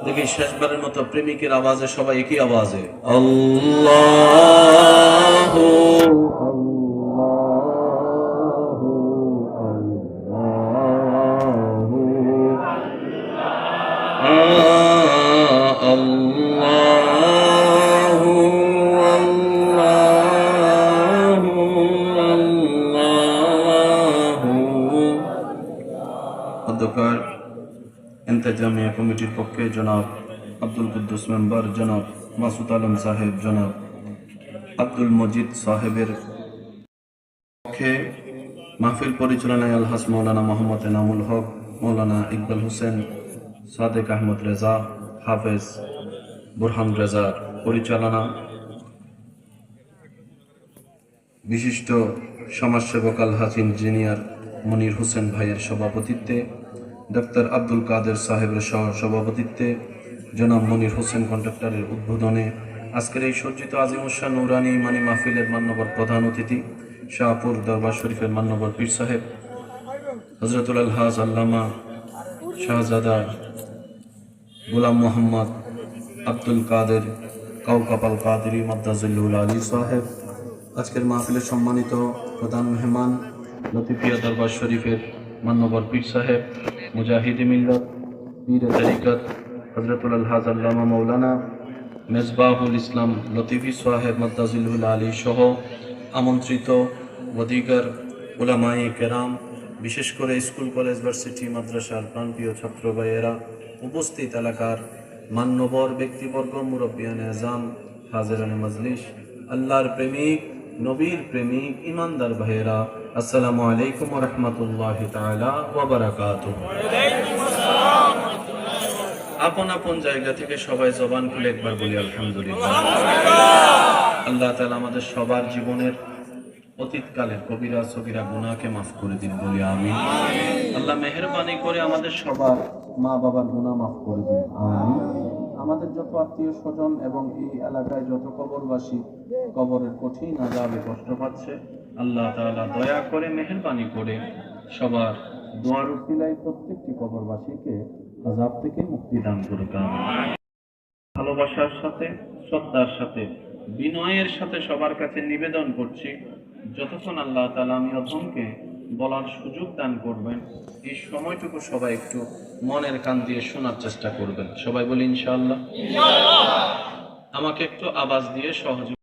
দেখি শেষবারের মতো প্রেমিকের আওয়াজে সবাই একই আওয়াজে আল্লাহু অধ্যক্ষ ইন্তেজামিয়া কমিটির পক্ষে জনাব আব্দুল কুদ্দুস মেম্বার, জনাব মাসুদ আলম সাহেব, জনাব আব্দুল মজিদ সাহেবের পক্ষে মাহফিল পরিচালনায় আলহাজ মৌলানা মোহাম্মদ এনামুল হক, মৌলানা ইকবাল হোসেন, সাদেক আহমদ রেজা, হাফেজ বুরহান রেজার পরিচালনা, বিশিষ্ট সমাজসেবক আলহাজ ইঞ্জিনিয়ার মনির হোসেন ভাইয়ের সভাপতিত্বে, ডক্টর আব্দুল কাদের সাহেবের সভাপতিত্বে, জনাব মনির হোসেন কন্ট্রাক্টরের উদ্বোধনে আজকের এই সজ্জিত আজিমুসান নুরানি ইমানি মাহফিলের মান্যবর প্রধান অতিথি শাহপুর দরবার শরীফের মান্যবর পীর সাহেব হজরতুল আলহাজ আল্লামা শাহজাদা গোলাম মোহাম্মদ আব্দুল কাদের কাউকাপাল কাদেরী মাদ্দাজিল্লুল আলী সাহেব, আজকের মাহফিলের সম্মানিত প্রধান মেহমান লতিফিয়া দরবার শরীফের মান্যবর পীর সাহেব মুজাহিদ মিল্লাত পীর তরিকত হযরতুল আলহাজ আল্লামা মৌলানা মেজবাহুল ইসলাম লতিফি সাহেব মাদ্দাজিল্লুল আলী সহ আমন্ত্রিত অধিকার উলামায়ে কেরাম, বিশেষ করে স্কুল কলেজ ভার্সিটি মাদ্রাসার প্রান্তীয় ছাত্র ভাইয়েরা, উপস্থিত এলাকার মান্যবর ব্যক্তিবর্গ, মুরব্বিয়ানে আজম, হাজিরানে মজলিস, আল্লাহর প্রেমিক, নবীর প্রেমিক, ইমানদার ভাইয়েরা, আসসালামু আলাইকুম ওয়া রাহমাতুল্লাহি তাআলা ওয়া বারাকাতুহু। আপন আপন জায়গা থেকে সবাই জবান খুলে একবার বলি আলহামদুলিল্লাহ। আল্লাহ তাআলা আমাদের সবার জীবনের অতীতকালের কবিরা সগীরা গুনাহকে মাফ করে দিন, বলি আমিন। আল্লাহ মেহেরবানি করে আমাদের সবার মা বাবার গুনাহ মাফ করে দিন, আমিন। আমাদের যত আত্মীয় স্বজন এবং এই এলাকায় যত কবরবাসী কবরের কঠিন আযাবে কষ্ট পাচ্ছে, আল্লাহ তাআলা দয়া করে মেহেরবানি করে সবার দোয়ার উসিলায় প্রত্যেকটি কবরবাসীকে আযাব থেকে মুক্তি দান করুক, আমিন। ভালোবাসার সাথে, শ্রদ্ধার সাথে, বিনয়ের সাথে সবার কাছে নিবেদন করছি, যতক্ষণ আল্লাহ তাআলা আমি অধমকে বলার সুযোগ দান করবেন, এই সময়টুকু সবাই একটু মনের কান দিয়ে শোনার চেষ্টা করবেন। সবাই বলি ইনশাআল্লাহ। আমাকে একটু আওয়াজ দিয়ে সহযোগিতা